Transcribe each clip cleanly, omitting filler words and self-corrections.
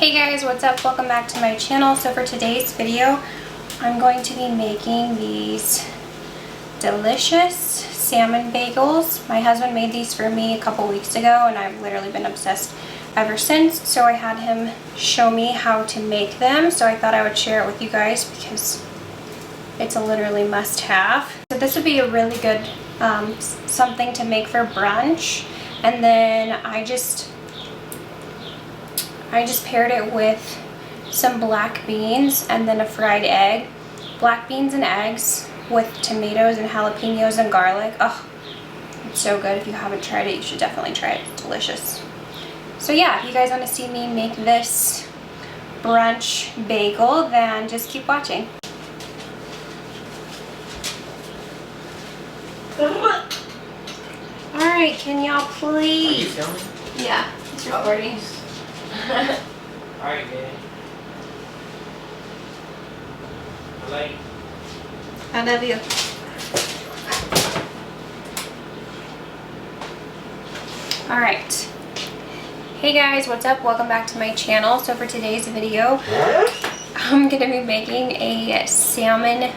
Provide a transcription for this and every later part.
Hey guys, what's up? Welcome back to my channel. So for today's video, I'm going to be making these delicious salmon bagels. My husband made these for me a couple weeks ago and I've literally been obsessed ever since. So I had him show me how to make them. So I thought I would share it with you guys because it's a literally must-have. So this would be a really good something to make for brunch. And then I just paired it with some black beans and then a fried egg. Black beans and eggs with tomatoes and jalapenos and garlic. Oh, it's so good. If you haven't tried it, you should definitely try it. It's delicious. So yeah, if you guys want to see me make this brunch bagel, then just keep watching. Alright, can y'all please? Are you filming? Yeah, it's recording. Alright, man. I like it. I love you. Alright. Hey guys, what's up? Welcome back to my channel. So for today's video, I'm going to be making a salmon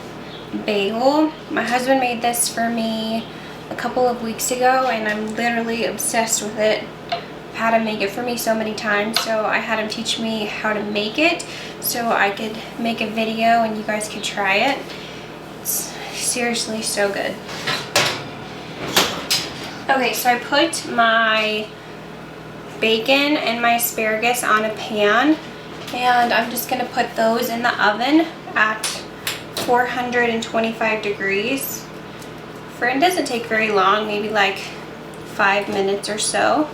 bagel. My husband made this for me a couple of weeks ago and I'm literally obsessed with it. Had him make it for me so many times, so I had him teach me how to make it so I could make a video and you guys could try it. It's seriously so good. Okay, so I put my bacon and my asparagus on a pan and I'm just gonna put those in the oven at 425 degrees. It doesn't take very long, maybe like 5 minutes or so.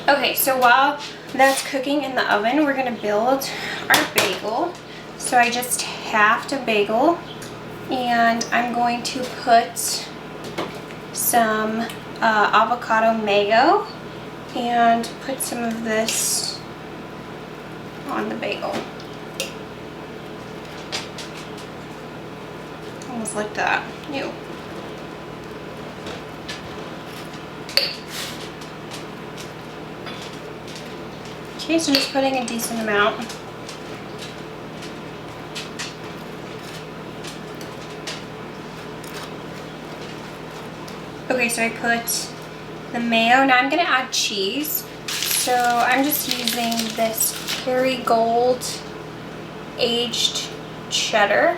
Okay, so while that's cooking in the oven, we're gonna build our bagel. So I just halved a bagel and I'm going to put some avocado mayo and put some of this on the bagel. Almost like that. Ew. Okay, so just putting a decent amount. Okay, so I put the mayo. Now I'm going to add cheese. So I'm just using this Kerrygold aged cheddar.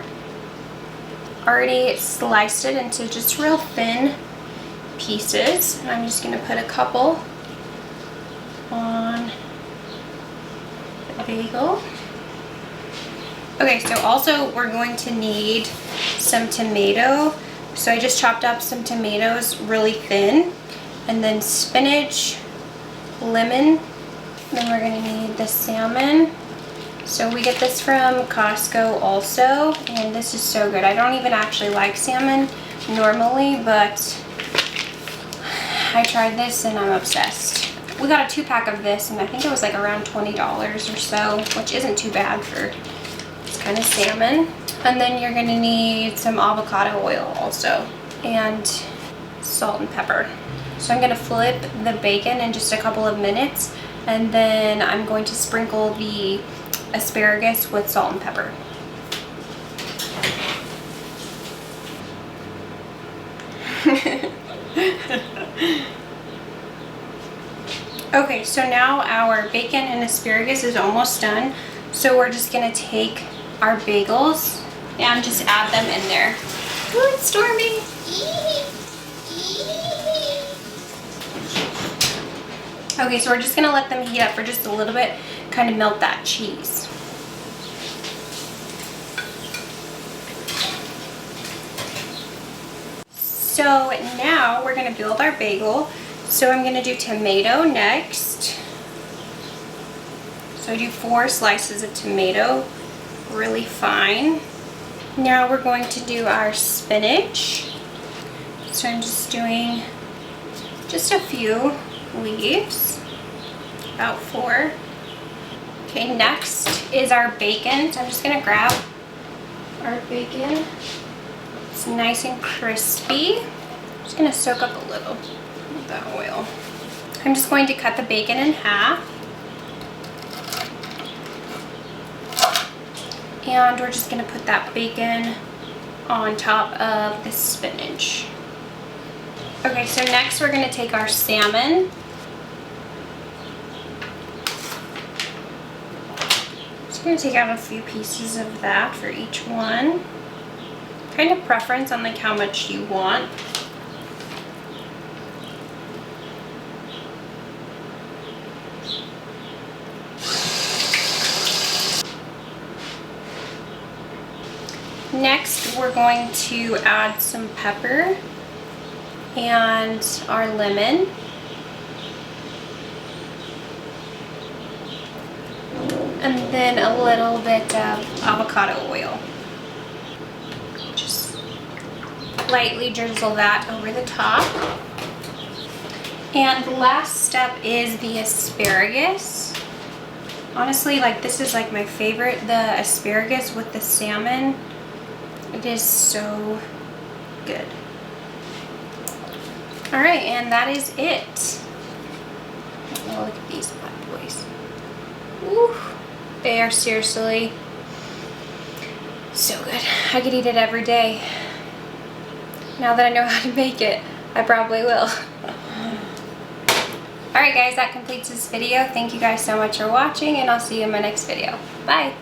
Already sliced it into just real thin pieces. And I'm just going to put a couple on bagel. Okay, so also we're going to need some tomato. So I just chopped up some tomatoes really thin, and then spinach, lemon, then we're going to need the salmon. So we get this from Costco also, and this is so good. I don't even actually like salmon normally, but I tried this and I'm obsessed. We got a 2-pack of this and I think it was like around $20 or so, which isn't too bad for this kind of salmon. And then you're gonna need some avocado oil also and salt and pepper. So I'm gonna flip the bacon in just a couple of minutes and then I'm going to sprinkle the asparagus with salt and pepper. Okay, so now our bacon and asparagus is almost done. So we're just gonna take our bagels and just add them in there. Ooh, it's stormy. Okay, so we're just gonna let them heat up for just a little bit, kind of melt that cheese. So now we're gonna build our bagel. So I'm gonna do tomato next. So I do 4 slices of tomato, really fine. Now we're going to do our spinach. So I'm just doing just a few leaves, about 4. Okay, next is our bacon. So I'm just gonna grab our bacon. It's nice and crispy. I'm just gonna soak up a little of that oil. I'm just going to cut the bacon in half. And we're just going to put that bacon on top of the spinach. Okay, so next we're going to take our salmon. Just going to take out a few pieces of that for each one. Kind of preference on like how much you want. Next, we're going to add some pepper and our lemon. And then a little bit of avocado oil. Just lightly drizzle that over the top. And the last step is the asparagus. Honestly, like this is like my favorite, the asparagus with the salmon. It is so good. All right, and that is it. Oh, look at these bad boys. Ooh, they are seriously so good. I could eat it every day. Now that I know how to make it, I probably will. All right, guys, that completes this video. Thank you guys so much for watching, and I'll see you in my next video. Bye.